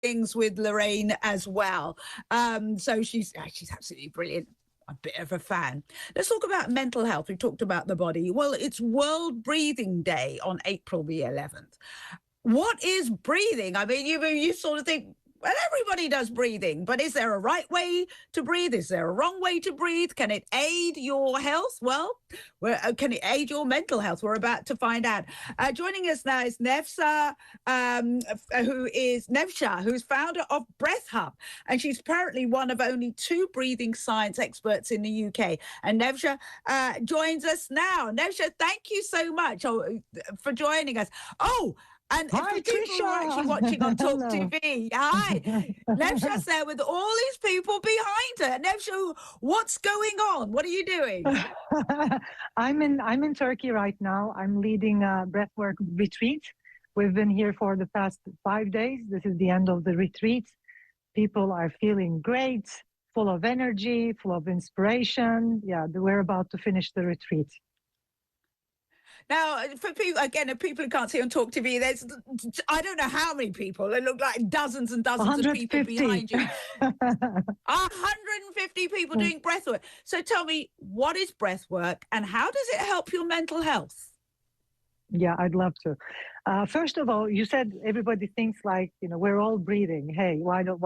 things with Lorraine as well. So she's absolutely brilliant. A bit of a fan. Let's talk about mental health. We talked about the body. Well, it's World Breathing Day on April the 11th. What is breathing? I mean, you sort of think, well, everybody does breathing, but is there a right way to breathe? Is there a wrong way to breathe? Can it aid your health? Well, can it aid your mental health? We're about to find out. Joining us now is Nevşah, who's founder of Breath Hub, and she's apparently one of only 2 breathing science experts in the UK. And Nevşah joins us now. Nevşah, thank you so much for joining us. Oh, and hi, for people who are actually watching on Talk TV, hi, Nevşah's there with all these people behind her. Nevşah, what's going on? What are you doing? I'm in Turkey right now. I'm leading a breathwork retreat. We've been here for the past 5 days. This is the end of the retreat. People are feeling great, full of energy, full of inspiration. Yeah, we're about to finish the retreat. Now, for people, again, if people who can't see on Talk TV, there's, I don't know how many people. They look like dozens and dozens of people behind you. 150 people doing breathwork. So tell me, what is breathwork and how does it help your mental health? Yeah, I'd love to. First of all, you said everybody thinks like, we're all breathing. Hey, why do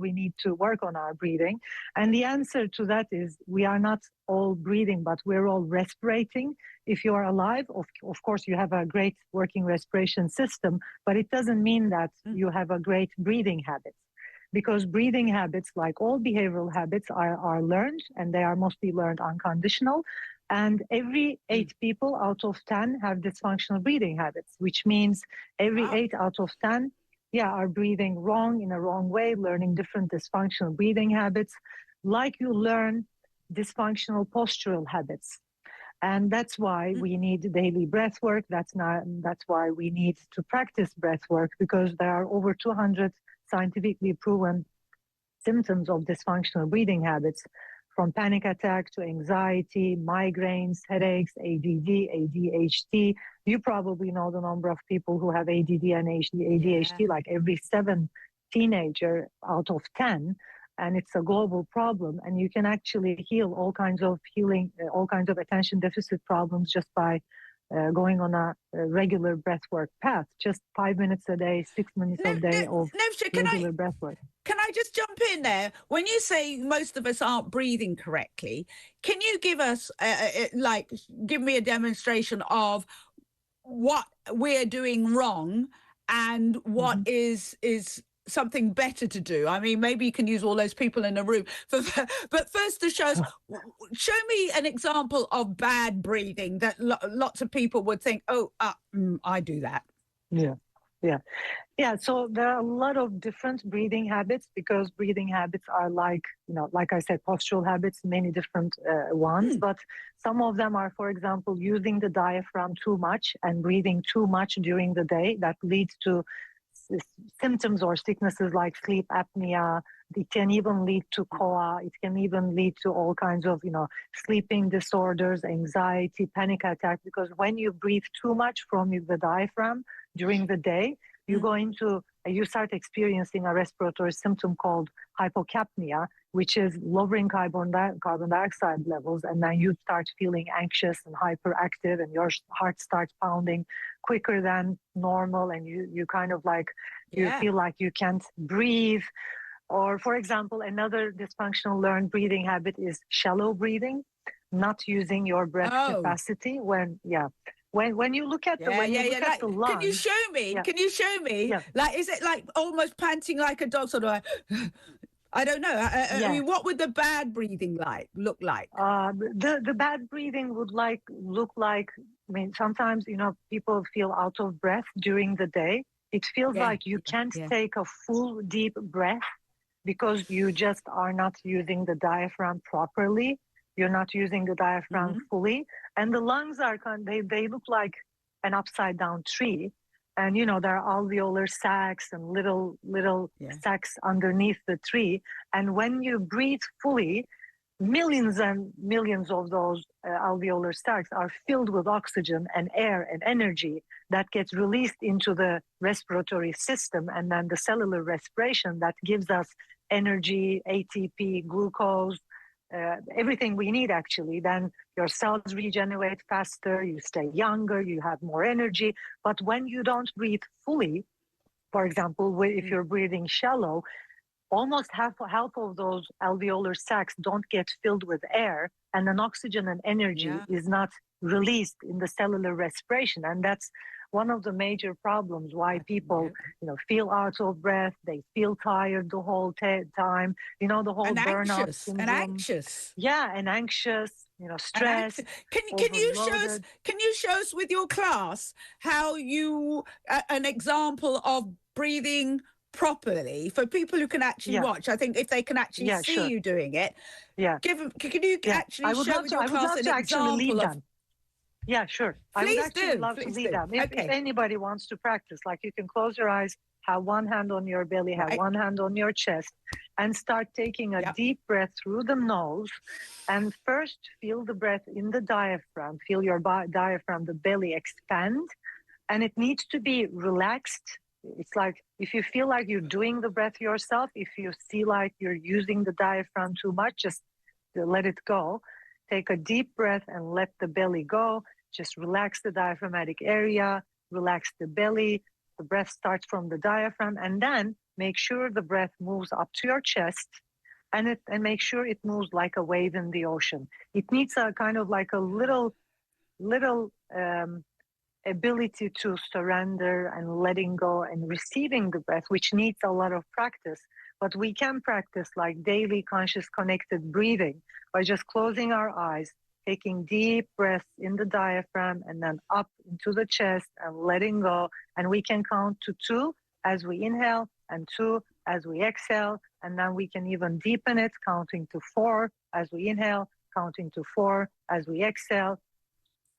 we need to work on our breathing? And the answer to that is we are not all breathing, but we're all respirating. If you are alive, of course, you have a great working respiration system, but it doesn't mean that you have a great breathing habit. Because breathing habits, like all behavioral habits, are learned, and they are mostly learned unconditional. And every 8 people out of 10 have dysfunctional breathing habits, which means every 8 out of 10, are breathing wrong in a wrong way, learning different dysfunctional breathing habits, like you learn dysfunctional postural habits. And that's why we need daily breath work. That's why we need to practice breath work, because there are over 200 scientifically proven symptoms of dysfunctional breathing habits, from panic attack to anxiety, migraines, headaches, ADD, ADHD. You probably know the number of people who have ADD and ADHD, like every 7 teenager out of 10. And it's a global problem. And you can actually heal all kinds of attention deficit problems just by going on a regular breathwork path. Just 5 minutes a day, 6 minutes a day of regular breathwork. Can I just jump in there? When you say most of us aren't breathing correctly, can you give us, give me a demonstration of what we're doing wrong and what is something better to do? I mean, maybe you can use all those people in the room. But first, to show me an example of bad breathing that lots of people would think, I do that. Yeah. So there are a lot of different breathing habits, because breathing habits are like I said, postural habits, many different ones. But some of them are, for example, using the diaphragm too much and breathing too much during the day. That leads to symptoms or sicknesses like sleep apnea. It can even lead to COA. It can even lead to all kinds of, sleeping disorders, anxiety, panic attack. Because when you breathe too much from the diaphragm during the day, you start experiencing a respiratory symptom called hypocapnia, which is lowering carbon dioxide levels, and then you start feeling anxious and hyperactive, and your heart starts pounding quicker than normal, and you kind of like, you feel like you can't breathe. Or, for example, another dysfunctional learned breathing habit is shallow breathing, not using your breath capacity when you look at the lungs. Can you show me? Can you show me? Yeah. Like, is it like almost panting like a dog, sort of? I don't know. I mean, what would the bad breathing look like? The bad breathing would look like. I mean, sometimes people feel out of breath during the day. It feels like you can't take a full deep breath because you just are not using the diaphragm properly. You're not using the diaphragm fully. And the lungs are they look like an upside down tree. And, there are alveolar sacs and little sacs underneath the tree. And when you breathe fully, millions and millions of those alveolar sacs are filled with oxygen and air and energy. that gets released into the respiratory system, and then the cellular respiration that gives us energy, ATP, glucose, everything we need actually. Then your cells regenerate faster, you stay younger, you have more energy. But when you don't breathe fully, for example, if you're breathing shallow, almost half of those alveolar sacs don't get filled with air, and then oxygen and energy is not released in the cellular respiration. And that's one of the major problems why people, feel out of breath, they feel tired the whole time, the whole burnout syndrome. And anxious. Yeah, and anxious, stress. Can you show us with your class how you an example of breathing properly for people who can actually watch? I think if they can actually see you doing it, can you actually show with your class an example of? Yeah, sure. I would actually love to lead them. If anybody wants to practice, like you can close your eyes, have one hand on your belly, have one hand on your chest, and start taking a deep breath through the nose. And first feel the breath in the diaphragm. Feel your diaphragm, the belly expand. And it needs to be relaxed. It's like if you feel like you're doing the breath yourself, if you see like you're using the diaphragm too much, just let it go. Take a deep breath and let the belly go. Just relax the diaphragmatic area, relax the belly. The breath starts from the diaphragm, and then make sure the breath moves up to your chest, and make sure it moves like a wave in the ocean. It needs a kind of like a little ability to surrender and letting go and receiving the breath, which needs a lot of practice. But we can practice like daily conscious connected breathing by just closing our eyes, taking deep breaths in the diaphragm and then up into the chest and letting go. And we can count to 2 as we inhale and 2 as we exhale. And then we can even deepen it, counting to 4 as we inhale, counting to 4 as we exhale.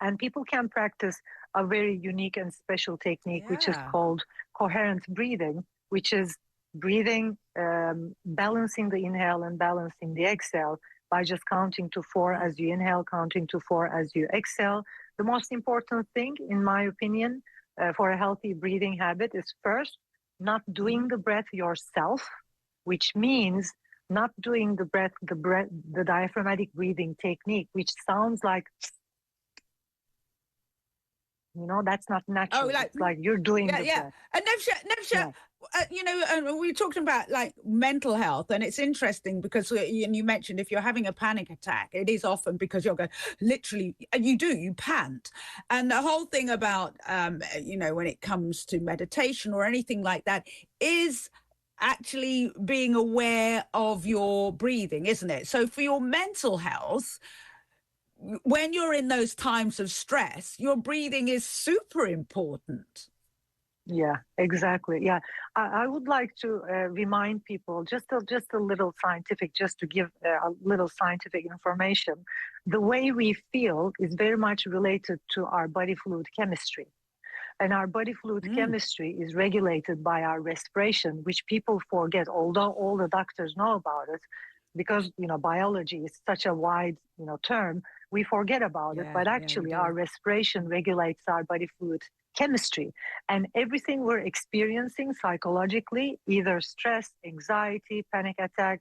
And people can practice a very unique and special technique, which is called coherent breathing, which is breathing, balancing the inhale and balancing the exhale by just counting to 4 as you inhale, counting to 4 as you exhale. The most important thing, in my opinion, for a healthy breathing habit is first, not doing the breath yourself, which means not doing the diaphragmatic breathing technique, which sounds like, that's not natural. It's like you're doing the breath. And Nevşah, we were talking about like mental health, and it's interesting because you mentioned if you're having a panic attack, it is often because you're going literally, and you pant. And the whole thing about, when it comes to meditation or anything like that is actually being aware of your breathing, isn't it? So for your mental health, when you're in those times of stress, your breathing is super important. Yeah, exactly. Yeah, I would like to remind people just a little scientific, just to give a little scientific information. The way we feel is very much related to our body fluid chemistry. And our body fluid chemistry is regulated by our respiration, which people forget, although all the doctors know about it, because, biology is such a wide, term, we forget about it. But actually, our respiration regulates our body fluid chemistry. And everything we're experiencing psychologically, either stress, anxiety, panic attack,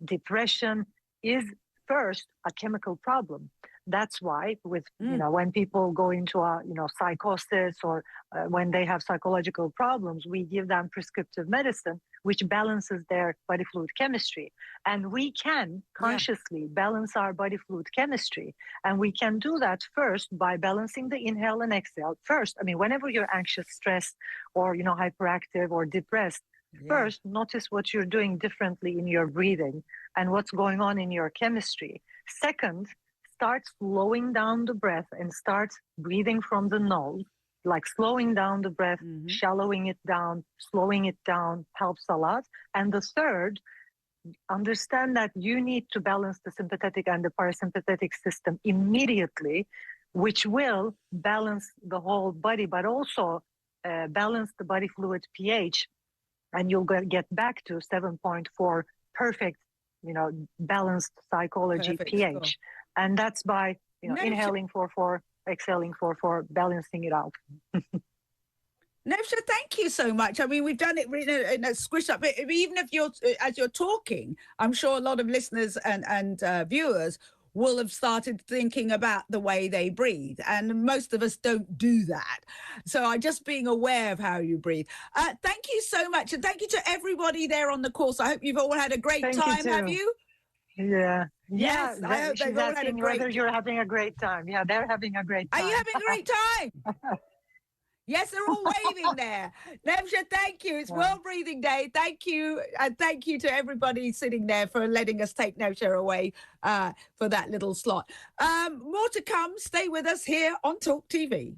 depression, is first a chemical problem. That's why when people go into a psychosis or when they have psychological problems, we give them prescriptive medicine which balances their body fluid chemistry. And we can consciously balance our body fluid chemistry. And we can do that first by balancing the inhale and exhale. First, whenever you're anxious, stressed, or hyperactive or depressed, first notice what you're doing differently in your breathing and what's going on in your chemistry. Second, start slowing down the breath and start breathing from the nose, like slowing down the breath, shallowing it down, slowing it down helps a lot. And the third, understand that you need to balance the sympathetic and the parasympathetic system immediately, which will balance the whole body, but also balance the body fluid pH. And you'll get back to 7.4 perfect, balanced psychology pH. Score. And that's by inhaling 4-4, exhaling 4-4, balancing it out. Nevşah, thank you so much. I mean, we've done it in a squish up. Even if you're, as you're talking, I'm sure a lot of listeners and viewers will have started thinking about the way they breathe. And most of us don't do that. So I just being aware of how you breathe. Thank you so much. And thank you to everybody there on the course. I hope you've all had a great time. Have you? Yeah. Yes, Yeah. I hope they've all had a great whether you're having a great time. Yeah, they're having a great time. Are you having a great time? Yes, they're all waving there. Nevşah, thank you. It's World Breathing Day. Thank you. And thank you to everybody sitting there for letting us take Nevşah away for that little slot. More to come. Stay with us here on Talk TV.